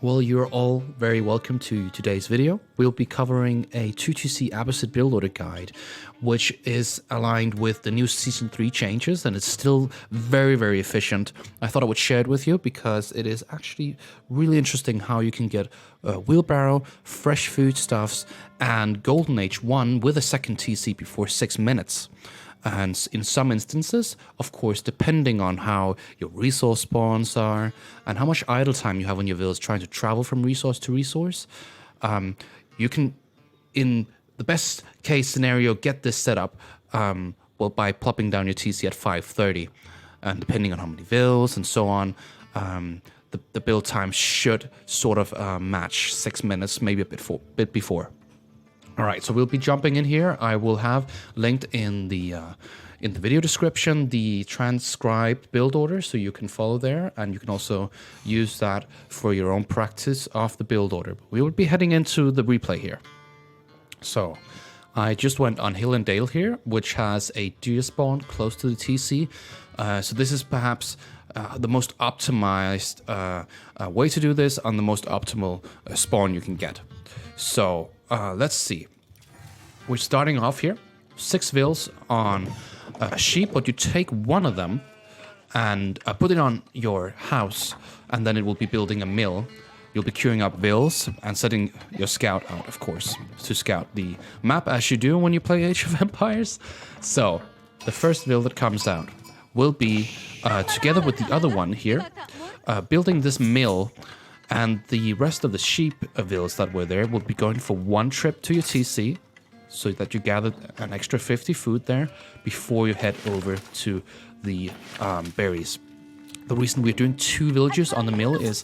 Well, you're all very welcome to today's video. We'll be covering a 2-2C Abbasid Build Order guide, which is aligned with the new Season 3 changes, and it's still very, very efficient. I thought I would share it with you because it is actually really interesting how you can get a wheelbarrow, fresh foodstuffs, and Golden Age 1 with a second TC before 6 minutes. And in some instances, of course, depending on how your resource spawns are and how much idle time you have on your village trying to travel from resource to resource, you can, in the best case scenario, get this set up by plopping down your TC at 5:30. And depending on how many vills and so on, the build time should sort of match 6 minutes, maybe a bit before. All right, so we'll be jumping in here. I will have linked in the video description the transcribed build order, so you can follow there, and you can also use that for your own practice of the build order. We will be heading into the replay here. So I just went on Hill and Dale here, which has a deer spawn close to the TC. So this is perhaps the most optimized way to do this on the most optimal spawn you can get. So let's see. We're starting off here. 6 vills on a sheep, but you take one of them and put it on your house, and then it will be building a mill. You'll be queuing up vills and setting your scout out, of course, to scout the map as you do when you play Age of Empires. So the first vill that comes out will be, together with the other one here, building this mill. And the rest of the sheep vills that were there will be going for one trip to your TC, so that you gather an extra 50 food there before you head over to the berries. The reason we're doing 2 villages on the mill is,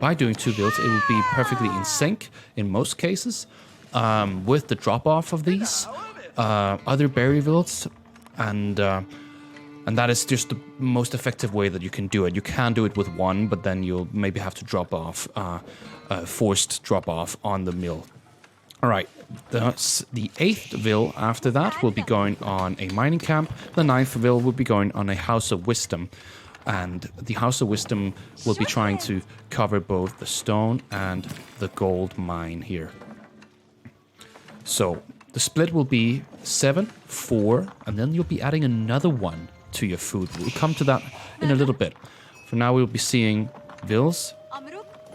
by doing 2 vills, it will be perfectly in sync in most cases with the drop-off of these other berry vills, and that is just the most effective way that you can do it. You can do it with one, but then you'll maybe have to drop off, forced drop off on the mill. All right, the 8th vill after that will be going on a mining camp. The 9th vill will be going on a House of Wisdom. And the House of Wisdom will be trying to cover both the stone and the gold mine here. So the split will be 7, 4, and then you'll be adding another one to your food. We'll come to that in a little bit. For now, we'll be seeing vills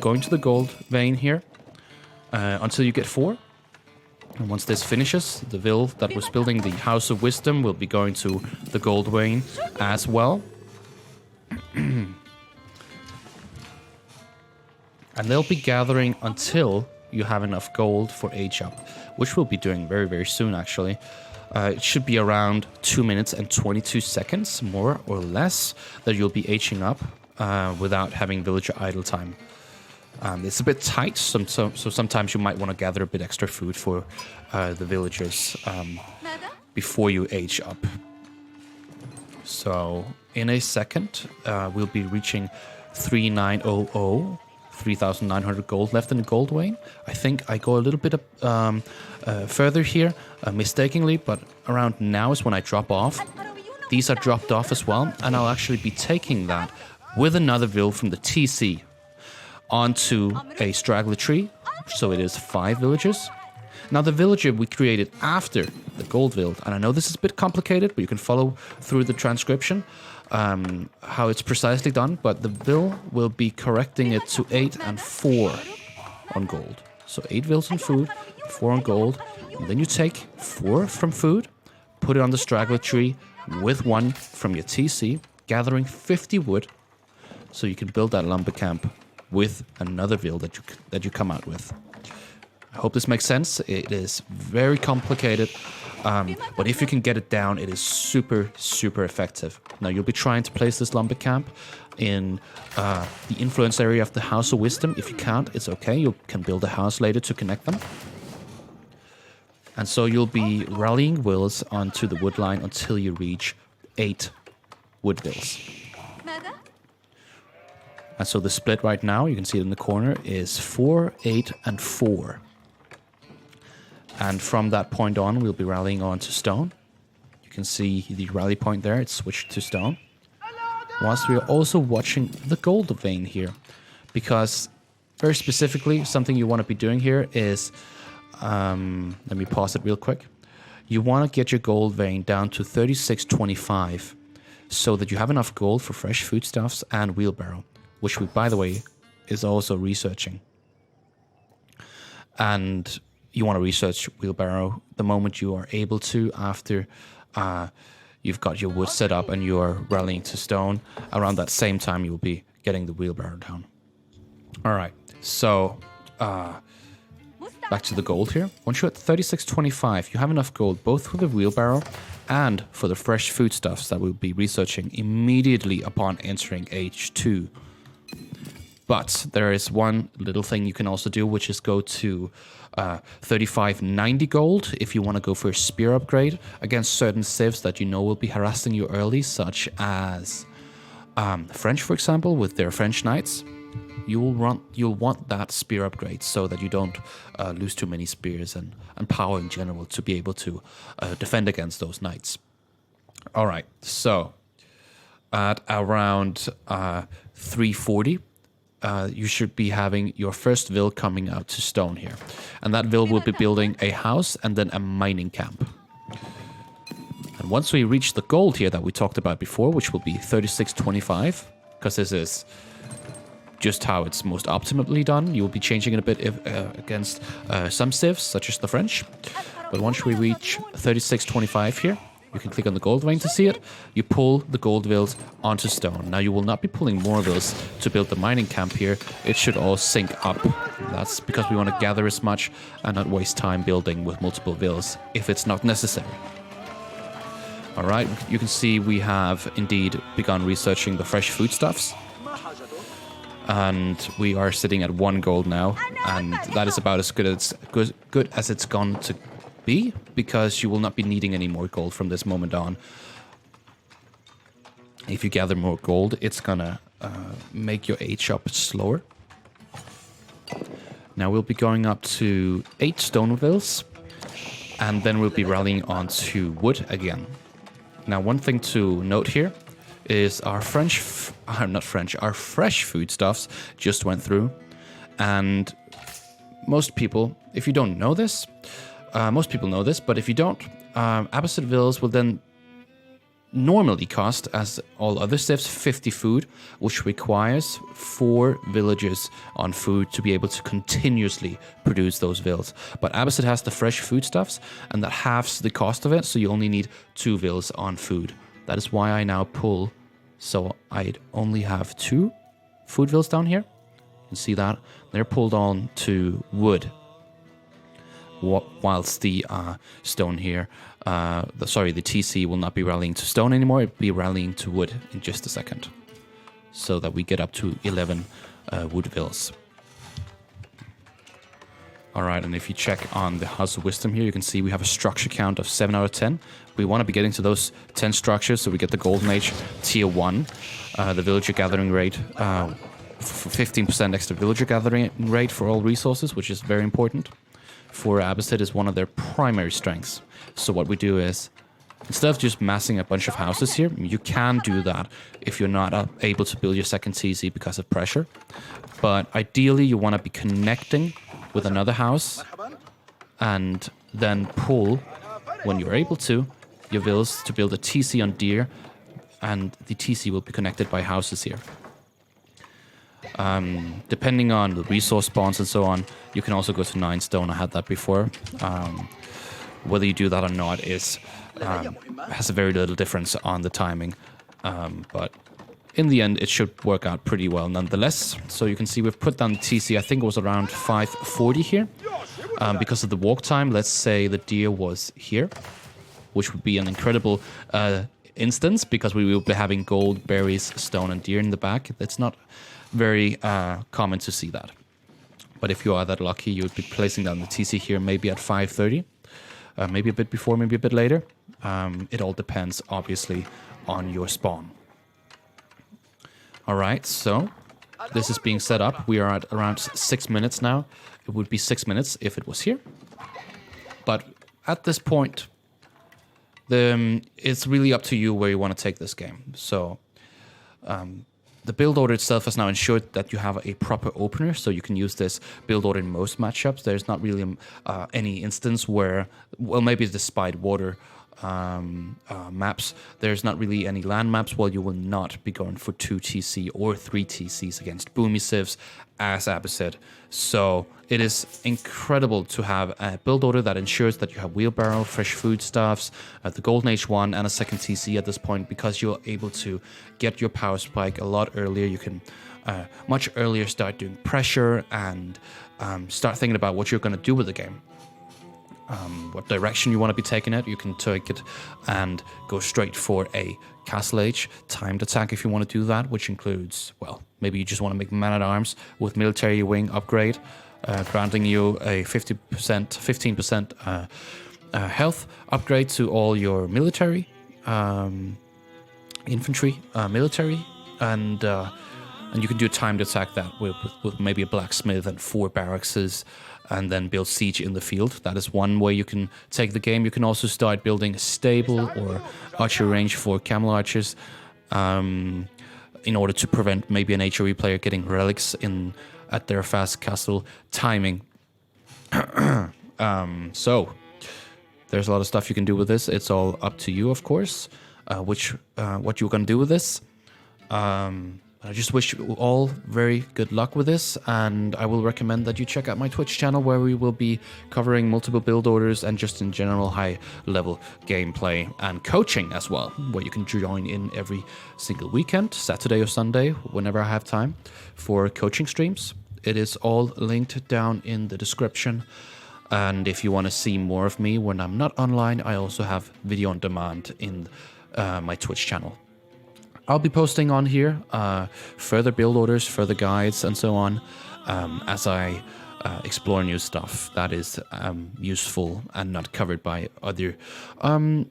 going to the gold vein here until you get 4. And once this finishes, the vill that was building the House of Wisdom will be going to the gold vein as well. And they'll be gathering until you have enough gold for age up, which we'll be doing very, very soon, actually. It should be around 2 minutes and 22 seconds, more or less, that you'll be aging up without having villager idle time. It's a bit tight, so sometimes you might want to gather a bit extra food for the villagers before you age up. So in a second, we'll be reaching 3900. 3,900 gold left in the gold vein. I think I go a little bit further here, mistakenly, but around now is when I drop off. These are dropped off as well, and I'll actually be taking that with another vill from the TC onto a straggler tree, so it is 5 villagers. Now the villager we created after the gold vill, and I know this is a bit complicated, but you can follow through the transcription how it's precisely done, but the vill will be correcting it to 8 and 4 on gold. So 8 vills on food, 4 on gold, and then you take 4 from food, put it on the straggler tree with 1 from your TC, gathering 50 wood, so you can build that lumber camp with another vill that you come out with. I hope this makes sense. It is very complicated, but if you can get it down, it is super, super effective. Now, you'll be trying to place this lumber camp in the influence area of the House of Wisdom. If you can't, it's okay. You can build a house later to connect them. And so you'll be rallying wills onto the wood line until you reach 8 wood vills. And so the split right now, you can see it in the corner, is 4, 8, and 4. And from that point on, we'll be rallying on to stone. You can see the rally point there. It's switched to stone. Whilst we are also watching the gold vein here. Because very specifically, something you want to be doing here is, let me pause it real quick. You want to get your gold vein down to 3625 so that you have enough gold for fresh foodstuffs and wheelbarrow, which we, by the way, is also researching. And you want to research wheelbarrow the moment you are able to after you've got your wood set up and you're rallying to stone. Around that same time, you'll be getting the wheelbarrow down. All right, so back to the gold here. Once you're at 3625, you have enough gold both for the wheelbarrow and for the fresh foodstuffs that we'll be researching immediately upon entering age 2. But there is one little thing you can also do, which is go to 3590 gold if you want to go for a spear upgrade against certain civs that you know will be harassing you early, such as French, for example, with their French knights. You'll want that spear upgrade so that you don't lose too many spears and power in general to be able to defend against those knights. All right, so at around 340, you should be having your first vill coming out to stone here. And that vill will be building a house and then a mining camp. And once we reach the gold here that we talked about before, which will be 3625, because this is just how it's most optimally done. You'll be changing it a bit against some civs, such as the French. But once we reach 3625 here, you can click on the gold vein to see it. You pull the gold vills onto stone. Now you will not be pulling more vills to build the mining camp here. It should all sync up. That's because we want to gather as much and not waste time building with multiple vills if it's not necessary. All right, you can see we have indeed begun researching the fresh foodstuffs. And we are sitting at 1 gold now, and that is about as good as it's gone to be, because you will not be needing any more gold from this moment on. If you gather more gold, it's gonna make your age up slower. Now we'll be going up to 8 stone vills, and then we'll be rallying on to wood again. Now, one thing to note here is our fresh foodstuffs just went through, and most people, if you don't know this, most people know this, but if you don't, Abbasid villas will then normally cost, as all other civs, 50 food, which requires 4 villagers on food to be able to continuously produce those vills. But Abbasid has the fresh foodstuffs, and that halves the cost of it, so you only need 2 vills on food. That is why I now pull, so I only have 2 food vills down here. You can see that. They're pulled on to wood, whilst the stone here, the TC will not be rallying to stone anymore. It'll be rallying to wood in just a second, so that we get up to 11 wood vills. All right, and if you check on the House of Wisdom here, you can see we have a structure count of 7 out of 10. We want to be getting to those 10 structures, so we get the Golden Age Tier 1, the villager gathering rate, 15% extra villager gathering rate for all resources, which is very important. For Abbasid is one of their primary strengths. So what we do is, instead of just massing a bunch of houses here, you can do that if you're not able to build your second TC because of pressure. But ideally, you want to be connecting with another house and then pull, when you're able to, your vills to build a TC on deer, and the TC will be connected by houses here. Depending on the resource spawns and so on, you can also go to 9 stone. I had that before. Whether you do that or not has a very little difference on the timing, but in the end it should work out pretty well nonetheless. So you can see we've put down the TC. I think it was around 540 here. Because of the walk time, let's say the deer was here, which would be an incredible instance, because we will be having gold, berries, stone and deer in the back. It's not very common to see that. But if you are that lucky, you would be placing down the TC here maybe at 530, maybe a bit before, maybe a bit later. It all depends, obviously, on your spawn. All right, so this is being set up. We are at around 6 minutes now. It would be 6 minutes if it was here. But at this point, it's really up to you where you want to take this game. So the build order itself has now ensured that you have a proper opener, so you can use this build order in most matchups. There's not really any instance where, well, maybe despite water maps, there's not really any land maps. Well, you will not be going for 2 TC or 3 TCs against boomy civs as Abbasid. So it is incredible to have a build order that ensures that you have wheelbarrow, fresh foodstuffs, the Golden Age 1 and a second TC at this point, because you're able to get your power spike a lot earlier. You can much earlier start doing pressure and start thinking about what you're going to do with the game. What direction you want to be taking it. You can take it and go straight for a Castle Age timed attack if you want to do that, which includes, well, maybe you just want to make man-at-arms with military wing upgrade, granting you a 15% health upgrade to all your military, infantry, military, and you can do a timed attack that with maybe a blacksmith and 4 barracks, and then build siege in the field. That is one way you can take the game. You can also start building a stable or archer range for camel archers in order to prevent maybe an HOE player getting relics at their fast castle timing. So there's a lot of stuff you can do with this. It's all up to you, of course, what you're going to do with this. I just wish you all very good luck with this, and I will recommend that you check out my Twitch channel, where we will be covering multiple build orders and just in general high-level gameplay and coaching as well, where you can join in every single weekend, Saturday or Sunday, whenever I have time, for coaching streams. It is all linked down in the description, and if you want to see more of me when I'm not online, I also have video on demand in my Twitch channel. I'll be posting on here further build orders, further guides, and so on as I explore new stuff that is useful and not covered by other,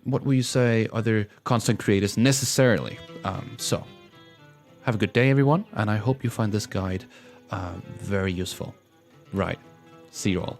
what will you say, other content creators necessarily. So, have a good day, everyone, and I hope you find this guide very useful. Right. See you all.